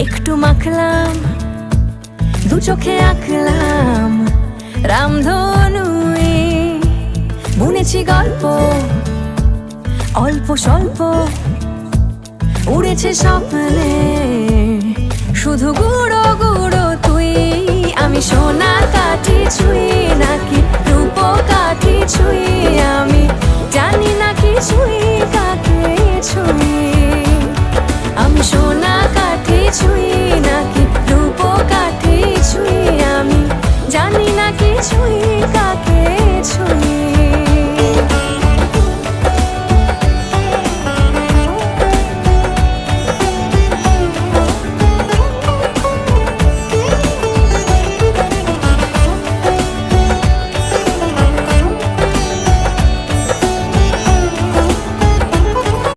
একটু মাখলাম, দু চোখে আঁকলাম রামধনু, বুনেছি গল্প অল্প স্বল্প, উড়েছে স্বপ্নে শুধু গুঁড়ো গুঁড়ো তুই। আমি সোনা কাঠি ছুঁই নাকি রূপ কাঠি ছুঁই, আমি জানি না কিছুই কাকে